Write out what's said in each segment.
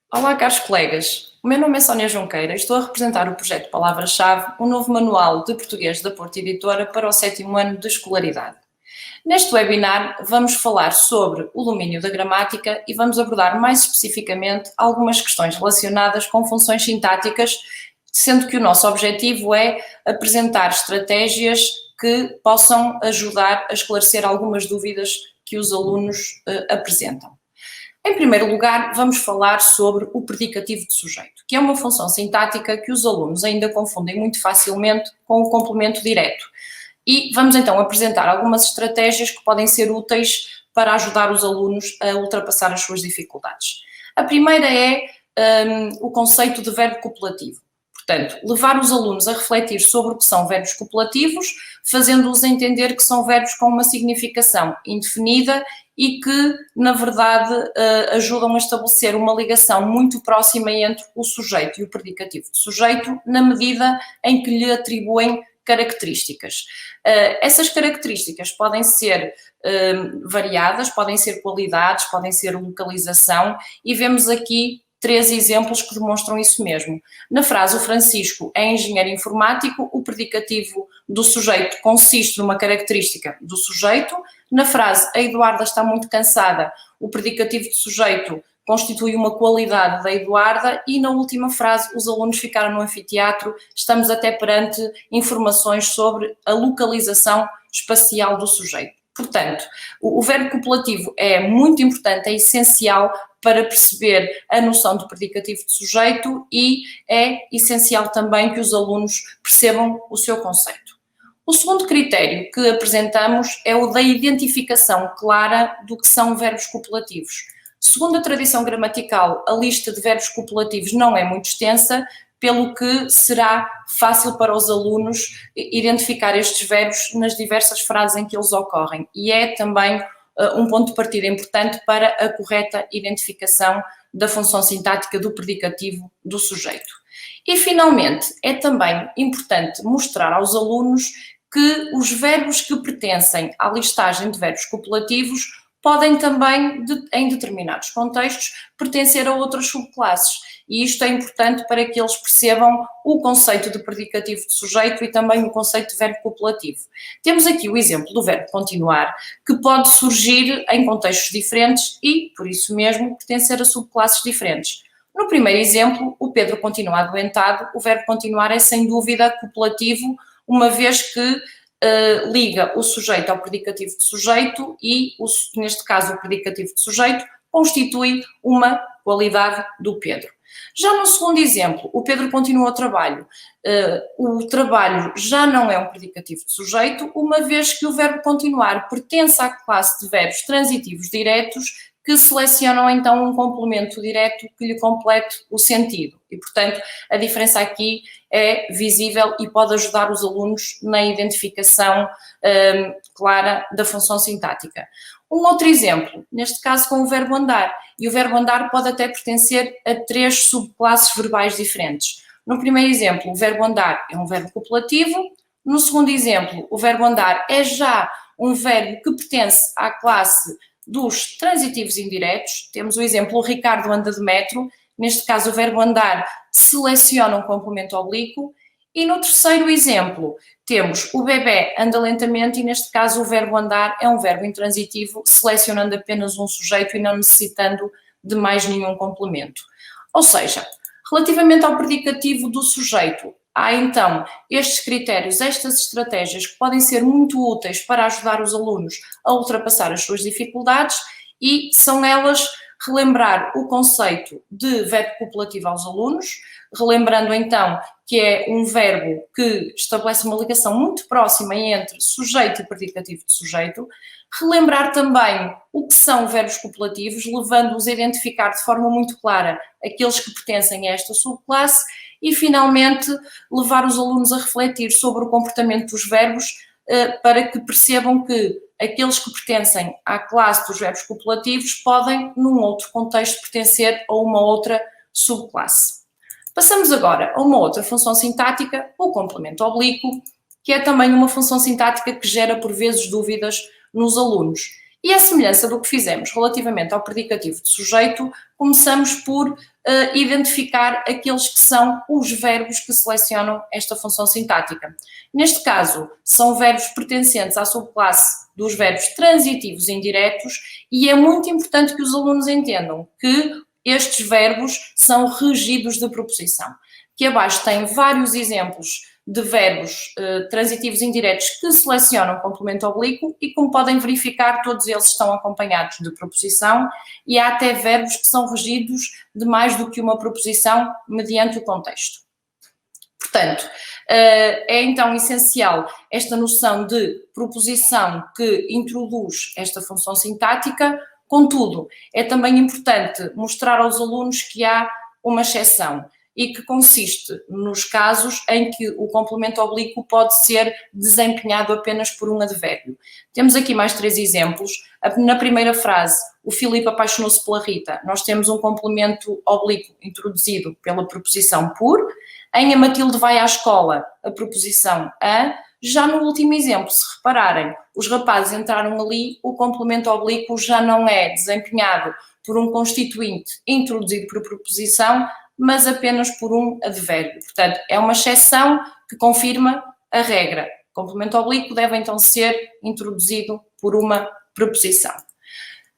Olá, caros colegas. O meu nome é Sónia Junqueira e estou a representar o projeto Palavra-Chave, um novo manual de português da Porta Editora para o 7º ano de escolaridade. Neste webinar vamos falar sobre o domínio da gramática e vamos abordar mais especificamente algumas questões relacionadas com funções sintáticas, sendo que o nosso objetivo é apresentar estratégias que possam ajudar a esclarecer algumas dúvidas que os alunos apresentam. Em primeiro lugar, vamos falar sobre o predicativo de sujeito, que é uma função sintática que os alunos ainda confundem muito facilmente com o complemento direto. E vamos então apresentar algumas estratégias que podem ser úteis para ajudar os alunos a ultrapassar as suas dificuldades. A primeira é o conceito de verbo copulativo. Portanto, levar os alunos a refletir sobre o que são verbos copulativos, fazendo-os entender que são verbos com uma significação indefinida e que, na verdade, ajudam a estabelecer uma ligação muito próxima entre o sujeito e o predicativo de sujeito, na medida em que lhe atribuem características. Essas características podem ser variadas, podem ser qualidades, podem ser localização, e vemos aqui 3 exemplos que demonstram isso mesmo. Na frase "o Francisco é engenheiro informático", o predicativo do sujeito consiste numa característica do sujeito. Na frase "a Eduarda está muito cansada", o predicativo de sujeito constitui uma qualidade da Eduarda, e na última frase os alunos ficaram no anfiteatro, estamos até perante informações sobre a localização espacial do sujeito. Portanto, o verbo copulativo é muito importante, é essencial para perceber a noção do predicativo de sujeito e é essencial também que os alunos percebam o seu conceito. O segundo critério que apresentamos é o da identificação clara do que são verbos copulativos. Segundo a tradição gramatical, a lista de verbos copulativos não é muito extensa, pelo que será fácil para os alunos identificar estes verbos nas diversas frases em que eles ocorrem. E é também um ponto de partida importante para a correta identificação da função sintática do predicativo do sujeito. E, finalmente, é também importante mostrar aos alunos que os verbos que pertencem à listagem de verbos copulativos podem também, em determinados contextos, pertencer a outras subclasses. E isto é importante para que eles percebam o conceito de predicativo de sujeito e também o conceito de verbo copulativo. Temos aqui o exemplo do verbo continuar, que pode surgir em contextos diferentes e, por isso mesmo, pertencer a subclasses diferentes. No primeiro exemplo, o Pedro continua adoentado, o verbo continuar é sem dúvida copulativo, uma vez que liga o sujeito ao predicativo de sujeito e, neste caso, o predicativo de sujeito constitui uma qualidade do Pedro. Já no segundo exemplo, o Pedro continua o trabalho. O trabalho já não é um predicativo de sujeito, uma vez que o verbo continuar pertence à classe de verbos transitivos diretos que selecionam então um complemento direto que lhe complete o sentido. E, portanto, a diferença aqui é visível e pode ajudar os alunos na identificação clara da função sintática. Um outro exemplo, neste caso com o verbo andar, e o verbo andar pode até pertencer a 3 subclasses verbais diferentes. No primeiro exemplo, o verbo andar é um verbo copulativo. No segundo exemplo, o verbo andar é já um verbo que pertence à classe dos transitivos indiretos. Temos o exemplo: o Ricardo anda de metro. Neste caso, o verbo andar seleciona um complemento oblíquo. E no terceiro exemplo, temos o bebê anda lentamente, e neste caso o verbo andar é um verbo intransitivo, selecionando apenas um sujeito e não necessitando de mais nenhum complemento. Ou seja, relativamente ao predicativo do sujeito, há então estes critérios, estas estratégias que podem ser muito úteis para ajudar os alunos a ultrapassar as suas dificuldades, e são elas relembrar o conceito de verbo copulativo aos alunos, relembrando então que é um verbo que estabelece uma ligação muito próxima entre sujeito e predicativo de sujeito, relembrar também o que são verbos copulativos, levando-os a identificar de forma muito clara aqueles que pertencem a esta subclasse, e finalmente levar os alunos a refletir sobre o comportamento dos verbos para que percebam que aqueles que pertencem à classe dos verbos copulativos podem, num outro contexto, pertencer a uma outra subclasse. Passamos agora a uma outra função sintática, o complemento oblíquo, que é também uma função sintática que gera por vezes dúvidas nos alunos. E à semelhança do que fizemos relativamente ao predicativo de sujeito, começamos por identificar aqueles que são os verbos que selecionam esta função sintática. Neste caso, são verbos pertencentes à subclasse dos verbos transitivos indiretos e é muito importante que os alunos entendam que estes verbos são regidos de proposição. Aqui abaixo tem vários exemplos de verbos transitivos indiretos que selecionam complemento oblíquo e, como podem verificar, todos eles estão acompanhados de proposição e há até verbos que são regidos de mais do que uma proposição mediante o contexto. Portanto, é então essencial esta noção de proposição que introduz esta função sintática, contudo, é também importante mostrar aos alunos que há uma exceção e que consiste nos casos em que o complemento oblíquo pode ser desempenhado apenas por um advérbio. Temos aqui mais 3 exemplos. Na primeira frase, o Filipe apaixonou-se pela Rita. Nós temos um complemento oblíquo introduzido pela preposição por. Em a Matilde vai à escola, a preposição a. Já no último exemplo, se repararem, os rapazes entraram ali, o complemento oblíquo já não é desempenhado por um constituinte introduzido por preposição, mas apenas por um advérbio. Portanto, é uma exceção que confirma a regra. O complemento oblíquo deve então ser introduzido por uma preposição.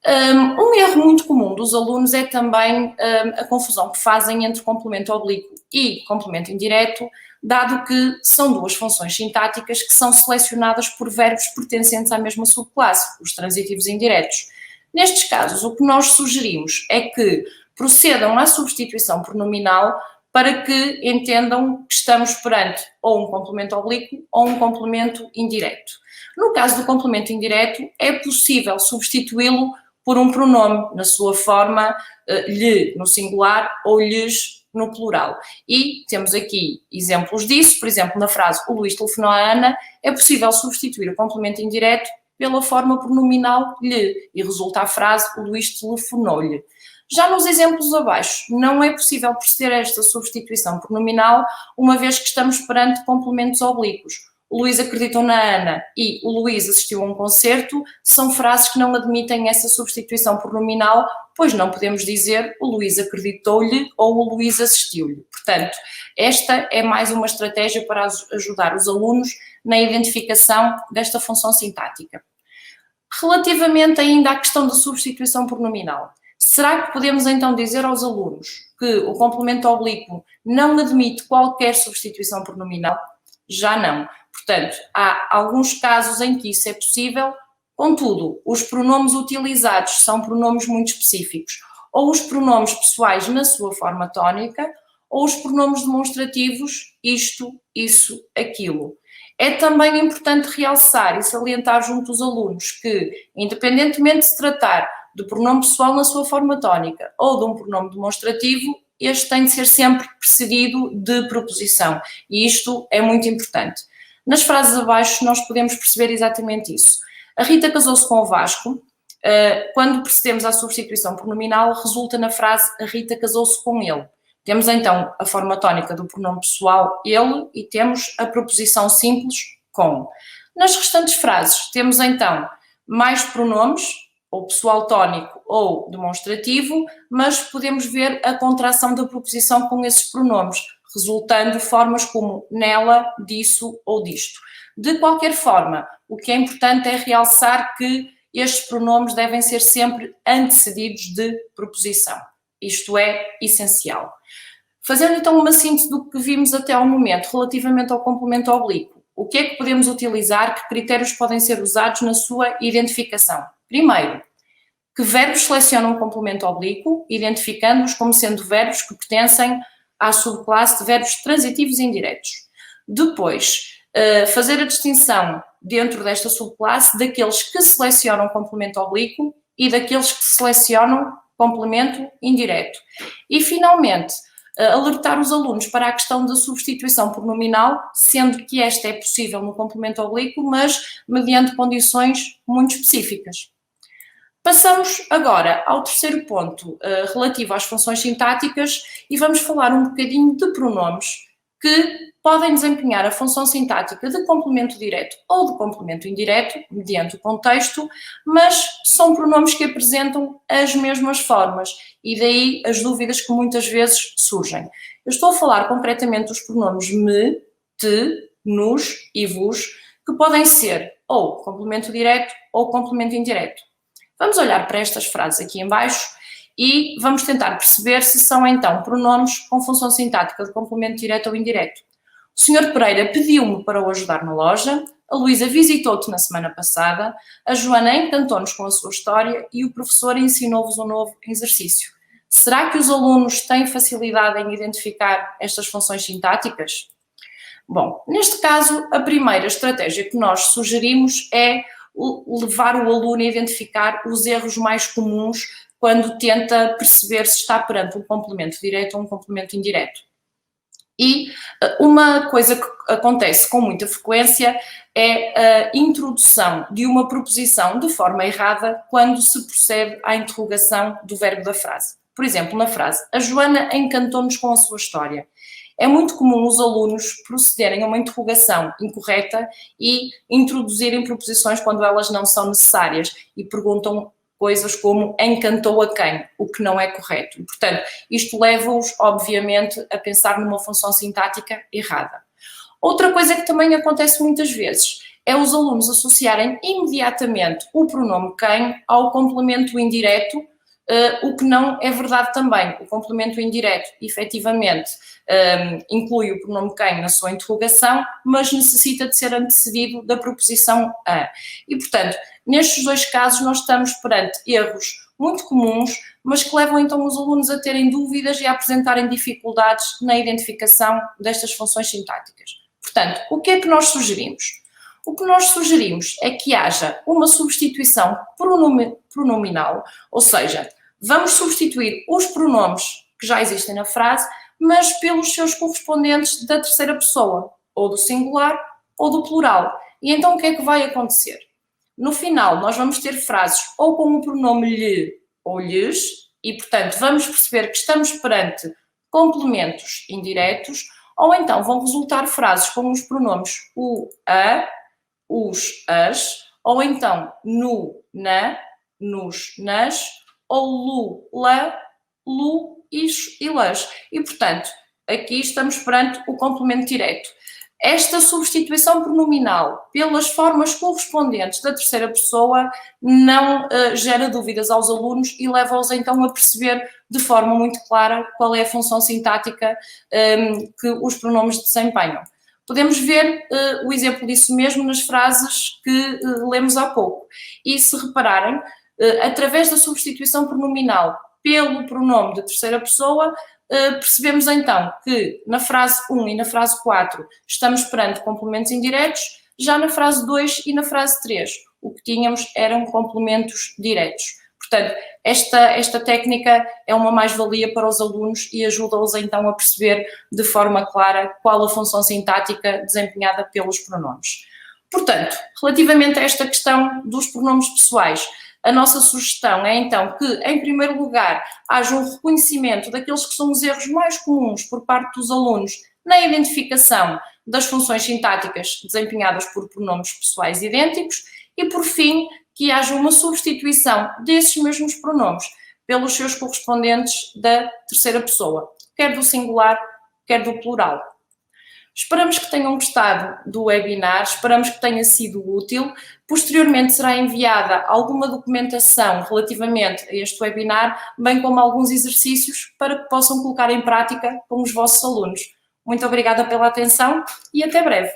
Um erro muito comum dos alunos é também a confusão que fazem entre complemento oblíquo e complemento indireto, dado que são 2 funções sintáticas que são selecionadas por verbos pertencentes à mesma subclasse, os transitivos indiretos. Nestes casos, o que nós sugerimos é que procedam à substituição pronominal para que entendam que estamos perante ou um complemento oblíquo ou um complemento indireto. No caso do complemento indireto, é possível substituí-lo por um pronome na sua forma lhe no singular ou lhes no plural. E temos aqui exemplos disso, por exemplo, na frase o Luís telefonou à Ana, é possível substituir o complemento indireto pela forma pronominal lhe e resulta a frase o Luís telefonou-lhe. Já nos exemplos abaixo, não é possível proceder a esta substituição pronominal, uma vez que estamos perante complementos oblíquos. O Luís acreditou na Ana e o Luís assistiu a um concerto, são frases que não admitem essa substituição pronominal, pois não podemos dizer o Luís acreditou-lhe ou o Luís assistiu-lhe. Portanto, esta é mais uma estratégia para ajudar os alunos na identificação desta função sintática. Relativamente ainda à questão da substituição pronominal, será que podemos então dizer aos alunos que o complemento oblíquo não admite qualquer substituição pronominal? Já não. Portanto, há alguns casos em que isso é possível, contudo, os pronomes utilizados são pronomes muito específicos, ou os pronomes pessoais na sua forma tónica, ou os pronomes demonstrativos, isto, isso, aquilo. É também importante realçar e salientar junto aos alunos que, independentemente de se tratar do pronome pessoal na sua forma tónica ou de um pronome demonstrativo, este tem de ser sempre precedido de preposição e isto é muito importante. Nas frases abaixo nós podemos perceber exatamente isso. A Rita casou-se com o Vasco. Quando procedemos à substituição pronominal, resulta na frase a Rita casou-se com ele. Temos então a forma tónica do pronome pessoal ele e temos a preposição simples com. Nas restantes frases temos então mais pronomes, ou pessoal tónico ou demonstrativo, mas podemos ver a contração da preposição com esses pronomes, resultando formas como nela, disso ou disto. De qualquer forma, o que é importante é realçar que estes pronomes devem ser sempre antecedidos de preposição. Isto é essencial. Fazendo então uma síntese do que vimos até ao momento relativamente ao complemento oblíquo, o que é que podemos utilizar, que critérios podem ser usados na sua identificação? Primeiro, que verbos selecionam o complemento oblíquo, identificando-os como sendo verbos que pertencem à subclasse de verbos transitivos e indiretos. Depois, fazer a distinção dentro desta subclasse daqueles que selecionam complemento oblíquo e daqueles que selecionam complemento indireto. E, finalmente, alertar os alunos para a questão da substituição pronominal, sendo que esta é possível no complemento oblíquo, mas mediante condições muito específicas. Passamos agora ao terceiro ponto, relativo às funções sintáticas, e vamos falar um bocadinho de pronomes que podem desempenhar a função sintática de complemento direto ou de complemento indireto, mediante o contexto, mas são pronomes que apresentam as mesmas formas e daí as dúvidas que muitas vezes surgem. Eu estou a falar concretamente dos pronomes me, te, nos e vos, que podem ser ou complemento direto ou complemento indireto. Vamos olhar para estas frases aqui em baixo e vamos tentar perceber se são então pronomes com função sintática de complemento direto ou indireto. O Sr. Pereira pediu-me para o ajudar na loja, a Luísa visitou-te na semana passada, a Joana encantou-nos com a sua história e o professor ensinou-vos um novo exercício. Será que os alunos têm facilidade em identificar estas funções sintáticas? Bom, neste caso, a primeira estratégia que nós sugerimos é levar o aluno a identificar os erros mais comuns quando tenta perceber se está perante um complemento direto ou um complemento indireto. E uma coisa que acontece com muita frequência é a introdução de uma proposição de forma errada quando se procede à interrogação do verbo da frase. Por exemplo, na frase, a Joana encantou-nos com a sua história. É muito comum os alunos procederem a uma interrogação incorreta e introduzirem proposições quando elas não são necessárias e perguntam coisas como encantou a quem, o que não é correto. E, portanto, isto leva-os, obviamente, a pensar numa função sintática errada. Outra coisa que também acontece muitas vezes é os alunos associarem imediatamente o pronome quem ao complemento indireto, o que não é verdade também. O complemento indireto, efetivamente, inclui o pronome quem na sua interrogação, mas necessita de ser antecedido da proposição a. E, portanto, nestes dois casos nós estamos perante erros muito comuns, mas que levam então os alunos a terem dúvidas e a apresentarem dificuldades na identificação destas funções sintáticas. Portanto, o que é que nós sugerimos? O que nós sugerimos é que haja uma substituição pronominal, ou seja, vamos substituir os pronomes que já existem na frase, mas pelos seus correspondentes da terceira pessoa, ou do singular ou do plural. E então o que é que vai acontecer? No final, nós vamos ter frases ou com o pronome lhe ou lhes, e portanto vamos perceber que estamos perante complementos indiretos, ou então vão resultar frases com os pronomes o, a, os, as, ou então no, na, nos, nas, ou lu, la, lu, is e las. E, portanto, aqui estamos perante o complemento direto. Esta substituição pronominal pelas formas correspondentes da terceira pessoa não gera dúvidas aos alunos e leva-os então a perceber de forma muito clara qual é a função sintática que os pronomes desempenham. Podemos ver o exemplo disso mesmo nas frases que lemos há pouco. E se repararem, através da substituição pronominal pelo pronome de terceira pessoa, percebemos então que na frase 1 e na frase 4 estamos perante complementos indiretos, já na frase 2 e na frase 3 o que tínhamos eram complementos diretos. Portanto, esta técnica é uma mais-valia para os alunos e ajuda-os então a perceber de forma clara qual a função sintática desempenhada pelos pronomes. Portanto, relativamente a esta questão dos pronomes pessoais, a nossa sugestão é então que, em primeiro lugar, haja um reconhecimento daqueles que são os erros mais comuns por parte dos alunos na identificação das funções sintáticas desempenhadas por pronomes pessoais idênticos e, por fim, que haja uma substituição desses mesmos pronomes pelos seus correspondentes da terceira pessoa, quer do singular, quer do plural. Esperamos que tenham gostado do webinar, esperamos que tenha sido útil. Posteriormente será enviada alguma documentação relativamente a este webinar, bem como alguns exercícios para que possam colocar em prática com os vossos alunos. Muito obrigada pela atenção e até breve.